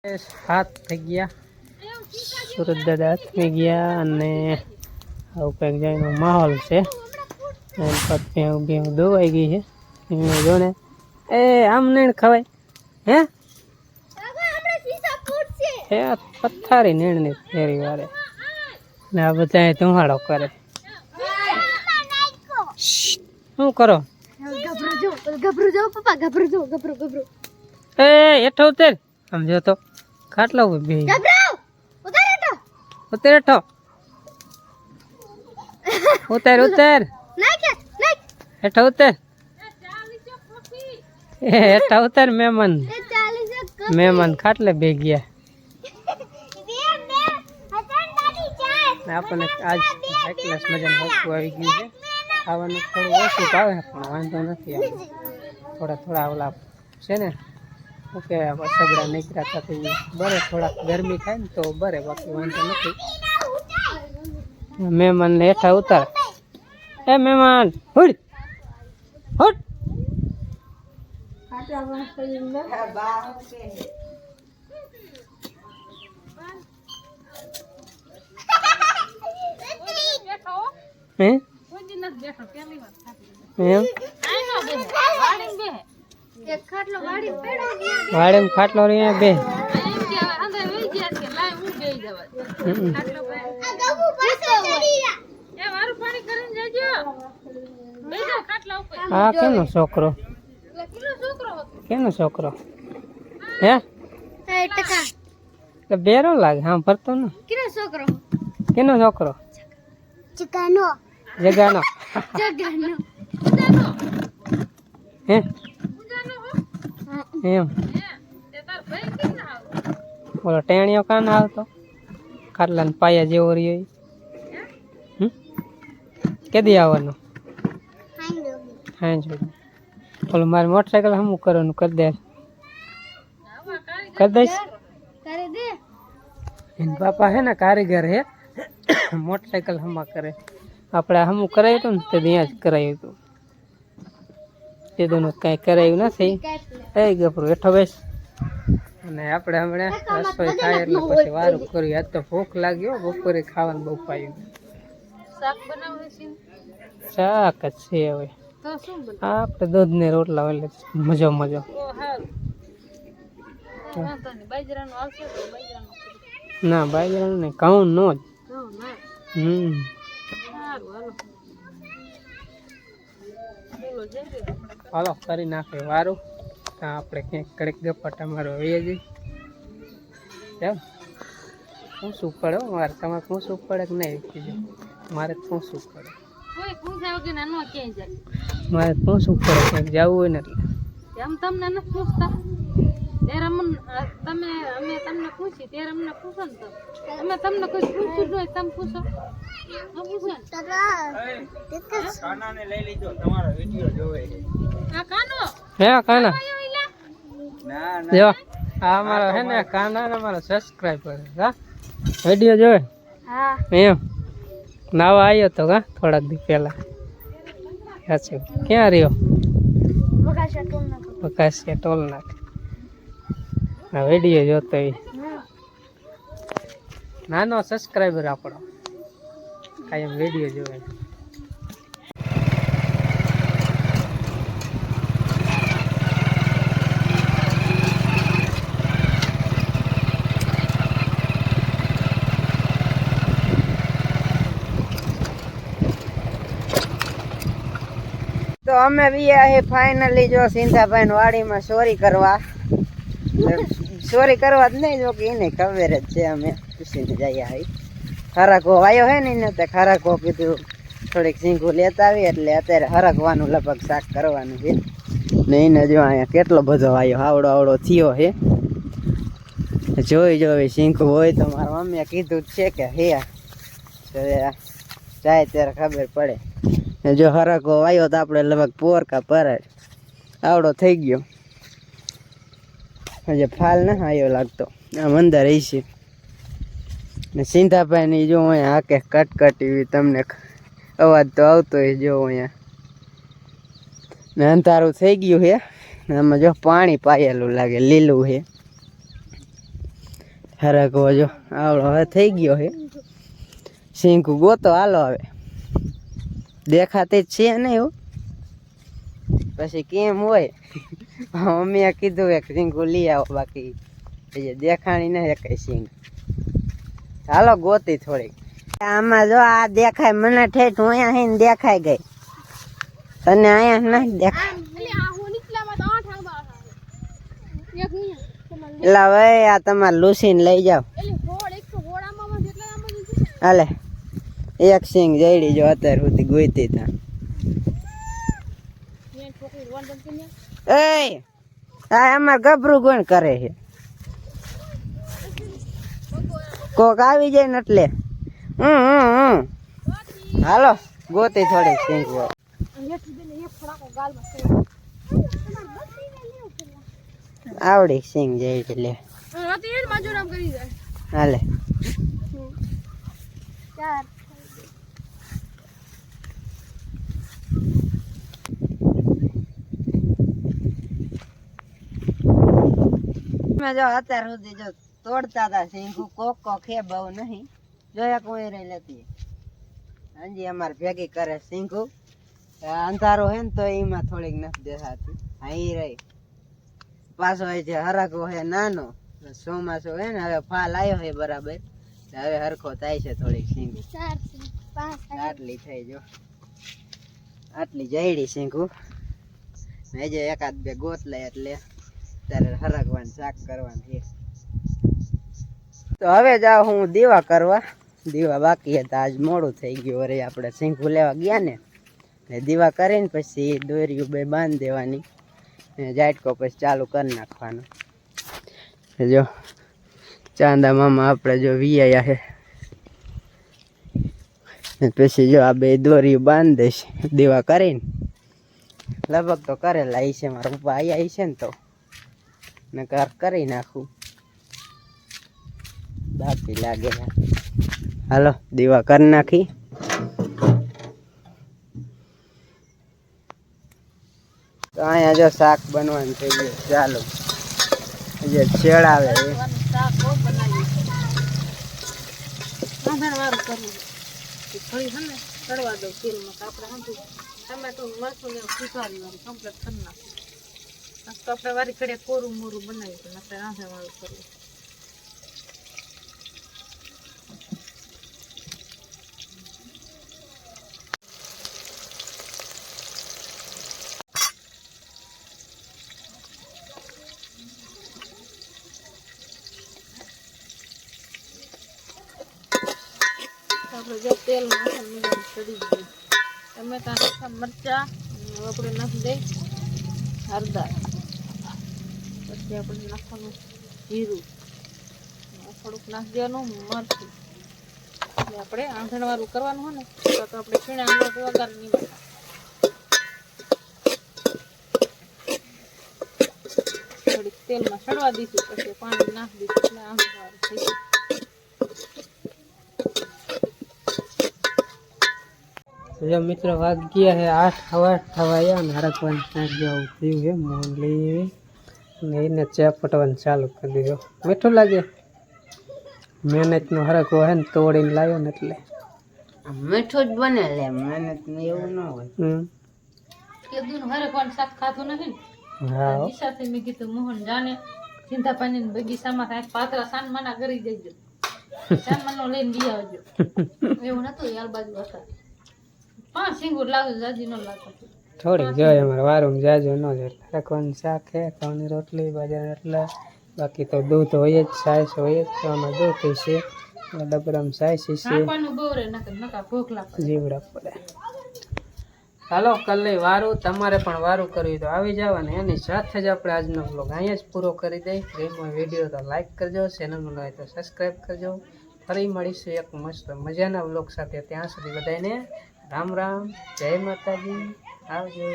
हाथ થઈ ગયા સુરત દાદા થઈ ગયા અને આવું કંઈક જાયનો માહોલ છે અને પછી હું દોવાઈ ગઈ છે એ જોને એ આમ નહીં ખવાય હે એ પથ્થારી નીણની ફેરી વાળે ને આ બધા ધુમાડો કરે શું કરો ગભરું જો પપ્પા ગભરું એ હેઠો ઉતર સમજો તો ખાટલો બે ઉતર હેઠો ઉતર હેઠો ઉતર હેઠો ઉતર મહેમાન ખાટલે બે ગયા આપણને આજ એકલાસ મજાનું વસ્તુ આવી ગયું છે ખાવાનું થોડું ઓછું ભાવે પણ વાંધો નથી આવે થોડા ઓલા છે ને ઓકે સગડા નીકળ્યા થતી બરે થોડાક ગરમી થાય ને તો બરે બાકી વાંધો નથી મહેમાન ને હેઠા ઉતાર એ મહેમાન હુડ હુડ વાડે ખાટલો રે બે હા કેનો છોકરો હે બેરો લાગે હા ભરતો ને કેનો છોકરો જગાનો હે એમ બોલો ટેણીઓ કાન આવતો ખાટલા ને પાયા જેવો રહ્યો કેદી આવવાનું હા જો બોલો મારે મોટરસાઇકલ હમું કરવાનું કરી દે કરી દઈશ એના બાપા હે ને કારીગર હે મોટરસાઇકલ હમા કરે આપણે હમું કરાવ્યું હતું ને તે ત્યાં જ કરાવ્યું હતું તે દોનું કાંઈ કરાયું નથી એ ગભરું હેઠો બેસ અને આપણે હમણાં રસોઈ થાય એટલે પછી વારું કર્યું આજ તો ભૂખ લાગ્યો બપોરે ખાવાનું બહુ પાયું શાક જ છે હવે આપણે દૂધ ને રોટલા એટલે મજો ના બાજરાનું નહીં ઘઉં નો જ હાલો કરી નાખે વારું આપણે ક્યાંક કડક ગપ્પા મારો હોય જ એમ પૂછવું પડે મારે તમારે પૂછવું પડે કે નહીં કીધું મારે પૂછવું પડે મારે પૂછવું પડે ક્યાંક જવું હોય ને એટલે એમ તમને નથી પૂછતા ત્યારે અમે તમને પૂછી ત્યારે અમને પૂછો ને અમે તમને કોઈ પૂછ્યું જ હોય તમે પૂછો હે કાના જો આ અમારો હે ને કાના ને અમારો સબસ્ક્રાઇબર હા વિડિયો જોવે હા એમ નાવા આવ્યો તો કા થોડાક દી પહેલા સાચું ક્યાં રહ્યો બકાસિયા ટોલ નાખ આ વિડિયો જોતો નાનો સબસ્ક્રાઇબર આપણો કાયમ વિડિયો જોવે તો અમે બી આ ફાઇનલી જો સિંધાભાઈ વાડીમાં ચોરી કરવા જ નહીં જો કે એને ખબર જ છે અમે પૂછીને જઈએ આવી ખરાકો આવ્યો હે ને તે ખરાકો કીધું થોડીક સિંગું લેતા આવી એટલે અત્યારે હરકવાનું લગભગ શાક કરવાનું છે ને એને જો અહીંયા કેટલો બધો આવ્યો આવડો થયો હે જોઈ સિંગું હોય તો મારા મમ્મીએ કીધું જ છે કે હે જાય ત્યારે ખબર પડે જો હરકો આવ્યો તો આપણે લગભગ પોરકા પર આવડો થઈ ગયો હજે ફાલ ના આવ્યો લાગતો આમ અંદર છે ને સિંધાભાઈ ની જો અહીંયા આકે કટકટી તમને અવાજ તો આવતો હોય જો અહીંયા ને અંધારું થઈ ગયું છે આમાં જો પાણી પાયેલું લાગે લીલું છે હરકવો જો આવડો હવે થઈ ગયો હે શીંકુ ગોતો હાલો હવે દેખાતી જ છે ને એવું પછી કેમ હોય મમ્મીએ કીધું એક શીંકુ લઈ આવો બાકી દેખાણી નહીં કઈ શીંગ હાલો ગોતી થોડીક આમાં જો આ દેખાય મને ઠેઠ હું અહીંયા હઈને દેખાય ગઈ તને અહીંયા નથી દેખાય એટલે હવે આ તમારે લૂસીને લઈ જાઓ હાલે એક સિંગ જઈડી જો અત્યાર સુધી ગોઈતી તા એ આ અમાર ગભરું કોણ કરે છે કોક આવી જાય ને એટલે હાલો ગોતી થોડીક સિંગ આવડી સિંગ જઈડી લે હાલે જો અત્યાર સુધી જો તોડતા હતા શીંગુ કોક કોક હે બહુ નહીં જોયા કોઈ રહી લેતી હાજી અમારે ભેગી કરે શીંગુ અંધારો હે ને તો એમાં થોડીક નથી દેખાતી હા ઈ રહી પાછો એ જે હરકો હે નાનો ચોમાસું હે ને હવે ફાલ આવ્યો હે બરાબર હવે હરખો થાય છે થોડીક શીંગુ આટલી થઈ જો આટલી જઈડી શીંગુ હજે એકાદ બે ગોત લે એટલે ત્યારે હરકવાનું શાક કરવાનું છે તો હવે જાઉં હું દીવા કરવા દીવા બાકી હતા આજ મોડું થઈ ગયું અરે આપણે શીંગુ લેવા ગયા ને દીવા કરીને પછી દોરીઓ બે બાંધી દેવાની જાટકો પછી ચાલુ કરી નાખવાનો જો ચાંદા મામા આપણે જો વિયા છે પછી જો આ બે દોરીઓ બાંધી દઈશ દીવા કરીને લગભગ તો કરેલા છે મારા પપ્પા અહીંયા છે ને તો નકાર કરી નાખું બાકી લાગે હાલો દીવા કરી નાખી તો અહીંયા જો શાક બનવાનું થઈ ગયું ચાલો જે છેડાવે ટમેટો મરચું ને સુધારી કમ્પ્લીટ કરી નાખું તો આપણે વારી ઘડે કોરું મોરું બનાવીશું આપણે રાંધે વાળું કરવું આપણે જો તેલ નાખવાનું ચડી ગયું ટમેટા નાખવા મરચા આપણે નાખી દઈ હળદર પછી આપણે નાખવાનું જીરું થોડુંક નાખી દેવાનું મરચું આપણે આંધણવાળું કરવાનું હોય ને તો આપણે છીણા વગર નહીં થોડીક તેલમાં સડવા દઈશું પછી પાણી નાખી દઈશું એટલે આંધણવાળું થઈ જાય જો મિત્રો વાગ્યા હે 8 થવાયા ને હરકવાનું શાક જેવું થયું છે મોંગલી ને એને ચા પટવાનું ચાલુ કરી દીધો મીઠું લાગે મહેનતનો હરકો હે ને તોડીને લાવ્યો ને એટલે મીઠું જ બને લે મહેનત એવું ન હોય કીધું હરકવાનું શાક ખાધું નથી ને હા દિશાથી મેં કીધું મોહન જાને ચિંતા પાણી બગીચામાં કાંઈક પાતરા સાન મના કરી દેજો સાન મનો લઈને લઈ આવજો એવું નતું યાર બાજુ હતા 5 સિંગુર લાગે જાજી ન લાગે થોડીક જોઈએ અમારે વારું જાજો ન જાય હરકવાનું શાક હે ઘઉંની રોટલી બાજરા રોટલા બાકી તો દૂધ હોય જ છાશ હોય જ તો આમાં દૂધ છે ડબરામાં છાશ છે ખાવાનું બહુ રે નકા ભૂખ લાગે જીવડા પડે હાલો કલ્લે વારું તમારે પણ વારું કરવી તો આવી જવાનું એની સાથે જ આપણે આજનો બ્લોગ અહીંયા જ પૂરો કરી દઈએ પ્રેમમાં વિડીયો તો લાઈક કરજો ચેનલમાં હોય તો સબસ્ક્રાઈબ કરજો ફરી મળીશું એક મસ્ત મજાના બ્લોગ સાથે ત્યાં સુધી બધાને રામ રામ જય માતાજી આવજો